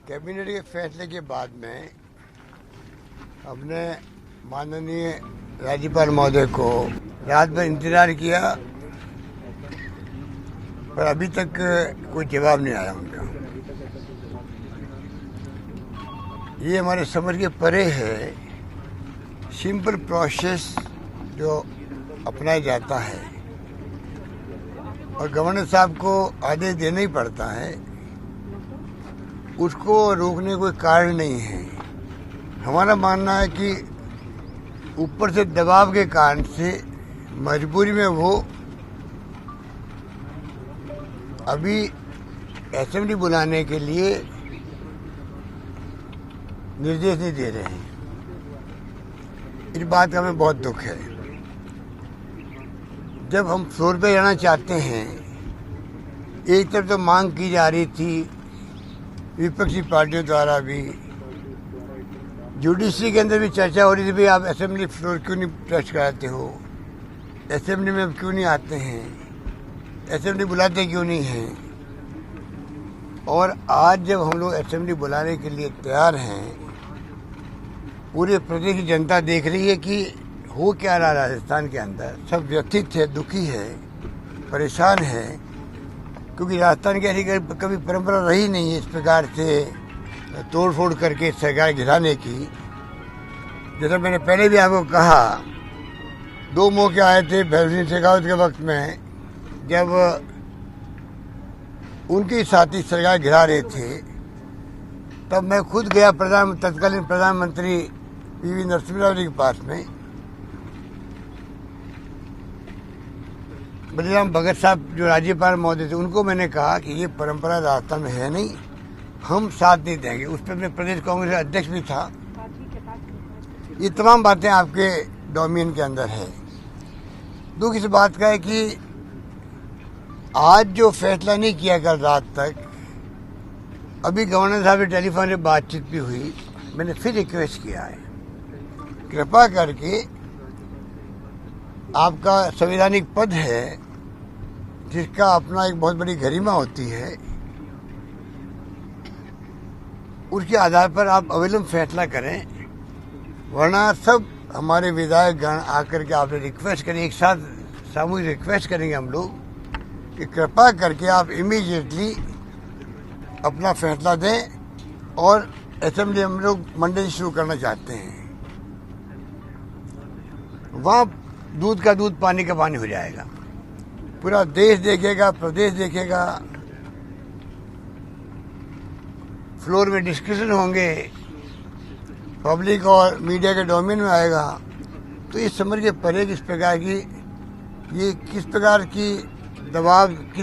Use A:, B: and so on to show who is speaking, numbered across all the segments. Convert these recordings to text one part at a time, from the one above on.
A: Cabinet के फैसले के बाद में हमने माननीय राज्यपाल महोदय को रात भर इंतजार किया, पर अभी तक कोई जवाब नहीं आया उनका। ये हमारे समझ के परे है। सिंपल प्रोसेस जो अपनाया जाता है और गवर्नर साहब को आदेश देना ही पड़ता है, उसको रोकने कोई कारण नहीं है। हमारा मानना है कि ऊपर से दबाव के कारण से मजबूरी में वो अभी असेंबली बुलाने के लिए निर्देश नहीं दे रहे हैं। इस बात का हमें बहुत दुख है। जब हम फ्लोर पे जाना चाहते हैं, एक तरफ तो मांग की जा रही थी विपक्षी पार्टियों द्वारा भी, जुडिशरी के अंदर भी चर्चा हो रही थी, भाई आप असेंबली फ्लोर क्यों नहीं टच कराते हो, असेंबली में क्यों नहीं आते हैं, असेंबली बुलाते क्यों नहीं हैं। और आज जब हम लोग असेंबली बुलाने के लिए तैयार हैं, पूरे प्रदेश की जनता देख रही है कि हो क्या रहा राजस्थान के अंदर। सब व्यथित है, दुखी है, परेशान है, क्योंकि राजस्थान की ऐसी कभी परंपरा रही नहीं है इस प्रकार से तोड़ फोड़ करके सरकार गिराने की। जैसा मैंने पहले भी आपको कहा, 2 मौके आए थे भैरव सिंह शेखावत के वक्त में, जब उनके साथी सरकार गिरा रहे थे, तब मैं खुद गया तत्कालीन प्रधानमंत्री पीवी नरसिम्हा राव जी के पास में। बलिराम भगत साहब जो राज्यपाल महोदय थे, उनको मैंने कहा कि ये परंपरा राजस्थान में है नहीं, हम साथ नहीं देंगे। उस पर मैं प्रदेश कांग्रेस का अध्यक्ष भी था। ये तमाम बातें आपके डोमेन के अंदर है। दुख इस बात का है कि आज जो फैसला नहीं किया कल रात तक, अभी गवर्नर साहब से टेलीफोन से बातचीत भी हुई, मैंने फिर रिक्वेस्ट किया है, कृपा करके आपका संवैधानिक पद है जिसका अपना एक बहुत बड़ी गरिमा होती है, उसके आधार पर आप अविलंब फैसला करें, वरना सब हमारे विधायक गण आकर के आपसे रिक्वेस्ट करें, एक साथ सामूहिक रिक्वेस्ट करेंगे हम लोग कि कृपा करके आप इमीडिएटली अपना फैसला दें। और असेंबली हम लोग मंडे शुरू करना चाहते हैं, वहाँ दूध का दूध पानी का पानी हो जाएगा। पूरा देश देखेगा, प्रदेश देखेगा, फ्लोर में डिस्कशन होंगे, पब्लिक और मीडिया के डोमेन में आएगा। तो ये समझ के परे किस प्रकार की किस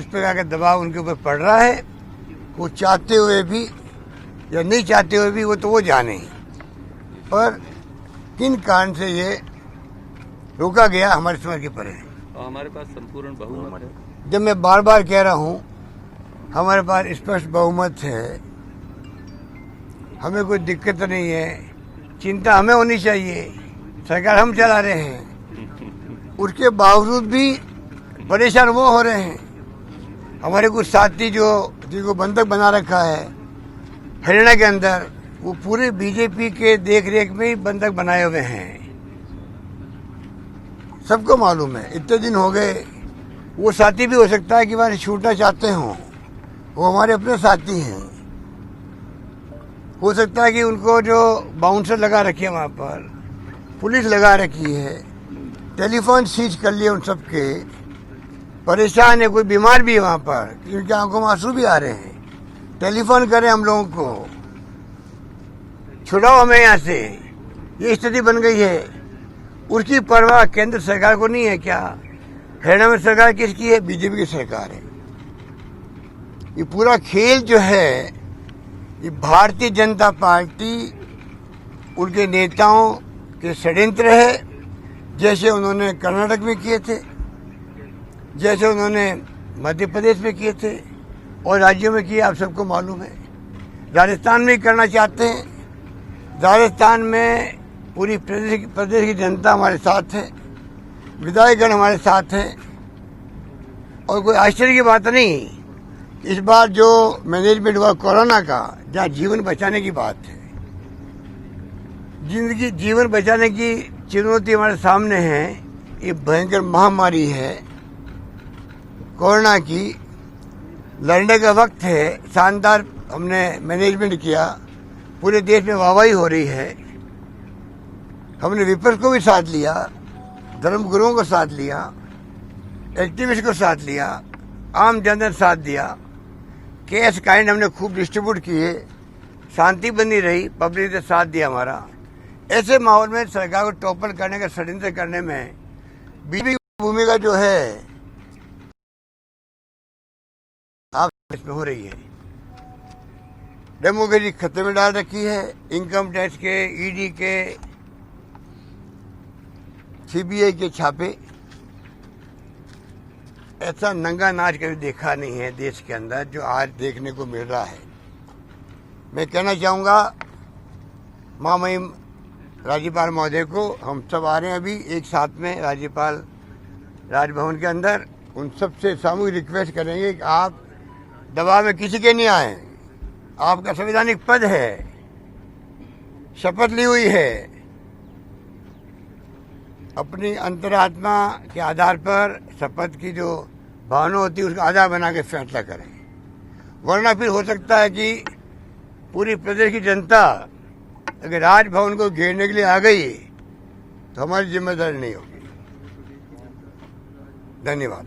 A: प्रकार का दबाव उनके ऊपर पड़ रहा है, वो चाहते हुए भी या नहीं चाहते हुए भी, वो जाने। पर किन कारण से ये रोका गया, हमारे समझ के परे है।
B: और हमारे पास संपूर्ण बहुमत है।
A: जब मैं बार बार कह रहा हूँ हमारे पास स्पष्ट बहुमत है, हमें कोई दिक्कत नहीं है, चिंता हमें होनी चाहिए, सरकार हम चला रहे हैं, उसके बावजूद भी परेशान वो हो रहे हैं। हमारे कुछ साथी जिनको बंधक बना रखा है हरियाणा के अंदर, वो पूरे बीजेपी के देख रेख में ही बंधक बनाए हुए हैं। सबको मालूम है, इतने दिन हो गए। वो साथी भी हो सकता है कि वहां छूटना चाहते हों, वो हमारे अपने साथी हैं। हो सकता है कि उनको जो बाउंसर लगा रखी है, वहां पर पुलिस लगा रखी है, टेलीफोन सीज कर लिए, उन सबके परेशान है। कोई बीमार भी है वहां पर, उनकी आंखों में आंसू भी आ रहे हैं। टेलीफोन करें हम लोगों को, छुड़ाओ हमें यहाँ से, ये स्थिति बन गई है। उसकी परवाह केंद्र सरकार को नहीं है क्या? हरियाणा में सरकार किसकी है? बीजेपी की सरकार है। ये पूरा खेल जो है, ये भारतीय जनता पार्टी, उनके नेताओं के षड्यंत्र है, जैसे उन्होंने कर्नाटक में किए थे, जैसे उन्होंने मध्य प्रदेश में किए थे और राज्यों में किए, आप सबको मालूम है। राजस्थान में ही करना चाहते हैं। राजस्थान में पूरी प्रदेश की जनता हमारे साथ है। विधायकगण हमारे साथ हैं और कोई आश्चर्य की बात नहीं, इस बार जो मैनेजमेंट हुआ कोरोना का, जहाँ जीवन बचाने की बात है, जीवन बचाने की चुनौती हमारे सामने है। ये भयंकर महामारी है कोरोना की, लड़ने का वक्त है। शानदार हमने मैनेजमेंट किया, पूरे देश में वाहवाही हो रही है। हमने विपक्ष को भी साथ लिया, धर्मगुरुओं को साथ लिया, एक्टिविस्ट को साथ लिया, आम जनता ने साथ दिया। कैश काइंड हमने खूब डिस्ट्रीब्यूट किए, शांति बनी रही, पब्लिक ने साथ दिया हमारा। ऐसे माहौल में सरकार को टॉपल करने का षड्यंत्र करने में बीजेपी की भूमिका जो है आप इसमें हो रही है। डेमोक्रेसी खतरे में डाल रखी है। इनकम टैक्स के, ईडी के, सीबीआई के छापे, ऐसा नंगा नाच कभी देखा नहीं है देश के अंदर जो आज देखने को मिल रहा है। मैं कहना चाहूँगा महामहिम राज्यपाल महोदय को, हम सब आ रहे हैं अभी एक साथ में राज्यपाल राजभवन के अंदर, उन सब से सामूहिक रिक्वेस्ट करेंगे कि आप दबाव में किसी के नहीं आए। आपका संवैधानिक पद है, शपथ ली हुई है, अपनी अंतरात्मा के आधार पर शपथ की जो भावना होती है उसका आधार बना के फैसला करें, वरना फिर हो सकता है कि पूरी प्रदेश की जनता अगर राजभवन को घेरने के लिए आ गई तो हमारी जिम्मेदारी नहीं होगी। धन्यवाद।